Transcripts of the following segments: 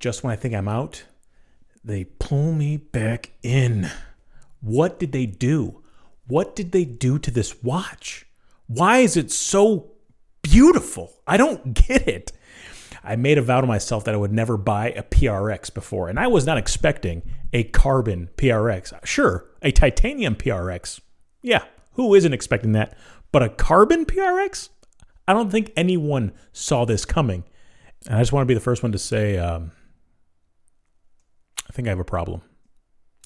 just when I think I'm out, they pull me back in. What did they do? What did they do to this watch? Why is it so beautiful? I don't get it. I made a vow to myself that I would never buy a PRX before, and I was not expecting a carbon PRX. Sure, a titanium PRX. Yeah, who isn't expecting that? But a carbon PRX? I don't think anyone saw this coming. And I just want to be the first one to say, I think I have a problem.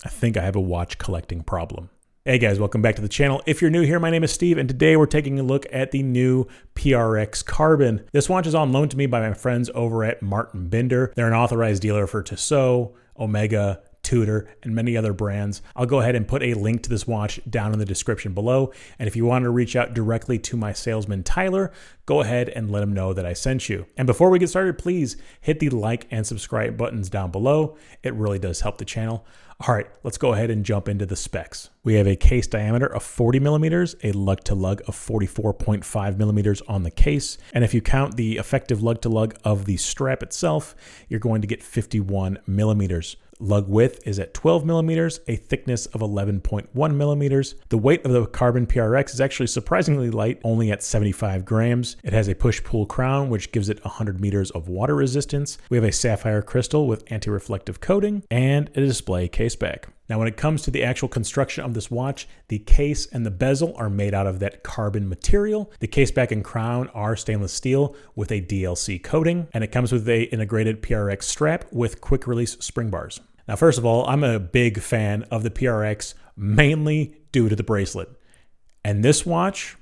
I think I have a watch collecting problem. Hey guys, welcome back to the channel. If you're new here, my name is Steve, and today we're taking a look at the new PRX Carbon. This watch is on loan to me by my friends over at Martin Binder. They're an authorized dealer for Tissot, Omega, Tudor, and many other brands. I'll go ahead and put a link to this watch down in the description below. And if you want to reach out directly to my salesman, Tyler, go ahead and let him know that I sent you. And before we get started, please hit the like and subscribe buttons down below. It really does help the channel. All right, let's go ahead and jump into the specs. We have a case diameter of 40 millimeters, a lug-to-lug of 44.5 millimeters on the case. And if you count the effective lug-to-lug of the strap itself, you're going to get 51 millimeters. Lug width is at 12 millimeters, a thickness of 11.1 millimeters. The weight of the Carbon PRX is actually surprisingly light, only at 75 grams. It has a push-pull crown, which gives it 100 meters of water resistance. We have a sapphire crystal with anti-reflective coating and a display case back. Now, when it comes to the actual construction of this watch, the case and the bezel are made out of that carbon material. The case back and crown are stainless steel with a DLC coating, and it comes with an integrated PRX strap with quick release spring bars. Now, first of all, I'm a big fan of the PRX, mainly due to the bracelet. And this watch,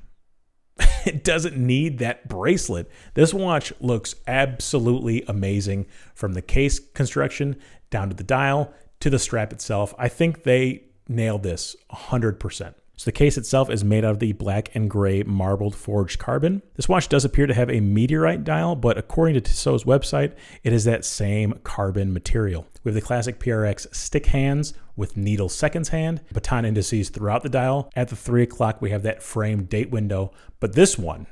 it doesn't need that bracelet. This watch looks absolutely amazing from the case construction down to the dial to the strap itself. I think they nailed this 100%. So the case itself is made out of the black and gray marbled forged carbon. This watch does appear to have a meteorite dial, but according to Tissot's website, it is that same carbon material. We have the classic PRX stick hands with needle seconds hand, baton indices throughout the dial. At the 3 o'clock, we have that framed date window, but this one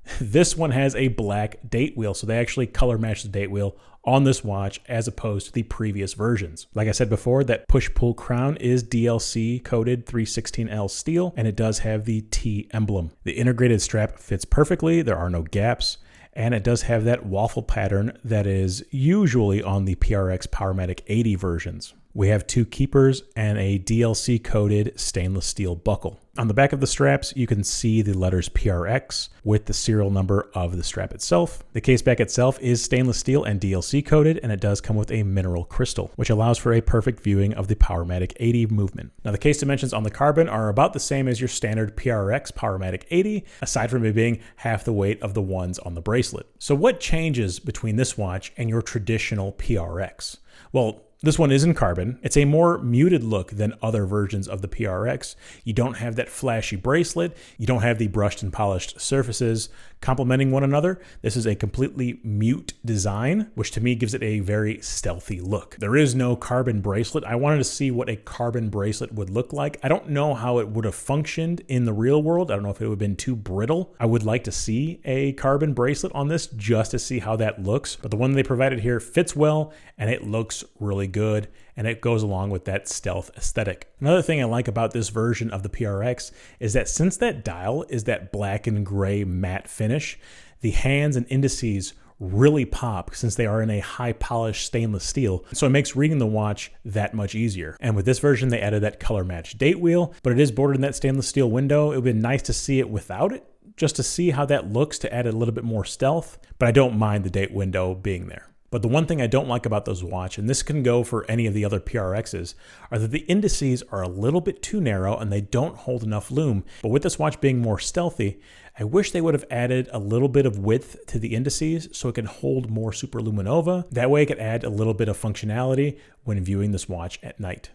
has a black date wheel, so they actually color match the date wheel on this watch as opposed to the previous versions. Like I said before, that push-pull crown is DLC coated 316L steel, and it does have the T emblem. The integrated strap fits perfectly, there are no gaps, and it does have that waffle pattern that is usually on the PRX Powermatic 80 versions. We have 2 keepers and a DLC coated stainless steel buckle. On the back of the straps, you can see the letters PRX with the serial number of the strap itself. The case back itself is stainless steel and DLC coated, and it does come with a mineral crystal, which allows for a perfect viewing of the Powermatic 80 movement. Now, the case dimensions on the Carbon are about the same as your standard PRX Powermatic 80, aside from it being half the weight of the ones on the bracelet. So what changes between this watch and your traditional PRX? Well, this one is in carbon. It's a more muted look than other versions of the PRX. You don't have that flashy bracelet. You don't have the brushed and polished surfaces complementing one another. This is a completely mute design, which to me gives it a very stealthy look. There is no carbon bracelet. I wanted to see what a carbon bracelet would look like. I don't know how it would have functioned in the real world. I don't know if it would have been too brittle. I would like to see a carbon bracelet on this just to see how that looks. But the one they provided here fits well, and it looks really good, and it goes along with that stealth aesthetic. Another thing I like about this version of the PRX is that since that dial is that black and gray matte finish, the hands and indices really pop since they are in a high polished stainless steel. So it makes reading the watch that much easier. And with this version, they added that color match date wheel, but it is bordered in that stainless steel window. It would be nice to see it without it, just to see how that looks to add a little bit more stealth, but I don't mind the date window being there. But the one thing I don't like about this watch, and this can go for any of the other PRXs, are that the indices are a little bit too narrow and they don't hold enough lume. But with this watch being more stealthy, I wish they would have added a little bit of width to the indices so it can hold more superluminova. That way it could add a little bit of functionality when viewing this watch at night.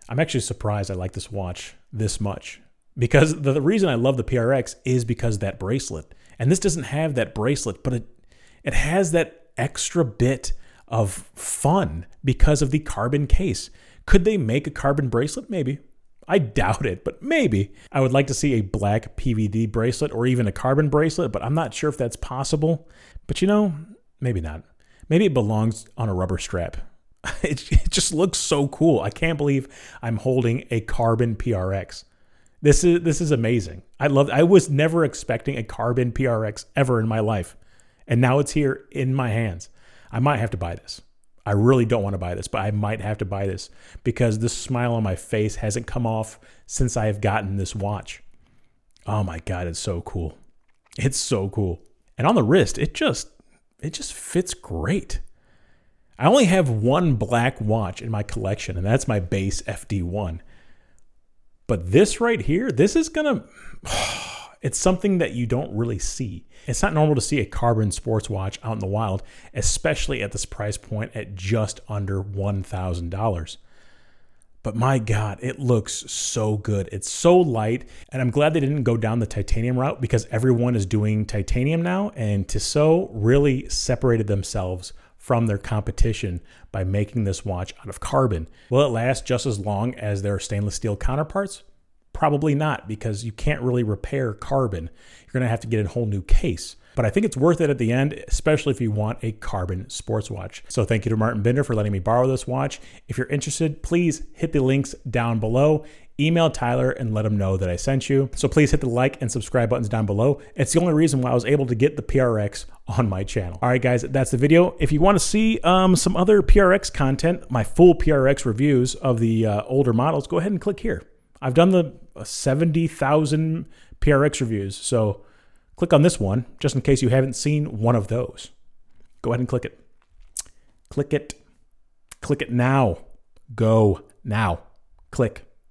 I'm actually surprised I like this watch this much, because the reason I love the PRX is because of that bracelet. And this doesn't have that bracelet, but it has that extra bit of fun because of the carbon case. Could they make a carbon bracelet? Maybe. I doubt it, but maybe. I would like to see a black PVD bracelet or even a carbon bracelet, but I'm not sure if that's possible. But you know, maybe not. Maybe it belongs on a rubber strap. It just looks so cool. I can't believe I'm holding a Carbon PRX. This is amazing. I was never expecting a Carbon PRX ever in my life. And now it's here in my hands. I might have to buy this. I really don't want to buy this, but I might have to buy this because this smile on my face hasn't come off since I have gotten this watch. Oh my God, it's so cool. It's so cool. And on the wrist, it just fits great. I only have one black watch in my collection, and that's my base FD1. But this right here, this is gonna, it's something that you don't really see. It's not normal to see a Carbon sports watch out in the wild, especially at this price point at just under $1,000. But my God, it looks so good. It's so light, and I'm glad they didn't go down the titanium route because everyone is doing titanium now, and Tissot really separated themselves from their competition by making this watch out of carbon. Will it last just as long as their stainless steel counterparts? Probably not, because you can't really repair carbon. You're going to have to get a whole new case. But I think it's worth it at the end, especially if you want a Carbon sports watch. So thank you to Martin Binder for letting me borrow this watch. If you're interested, please hit the links down below. Email Tyler and let him know that I sent you. So please hit the like and subscribe buttons down below. It's the only reason why I was able to get the PRX on my channel. All right, guys, that's the video. If you want to see some other PRX content, my full PRX reviews of the older models, go ahead and click here. I've done the 70,000 PRX reviews, so click on this one just in case you haven't seen one of those. Go ahead and click it. Click it. Click it now. Go now. Click.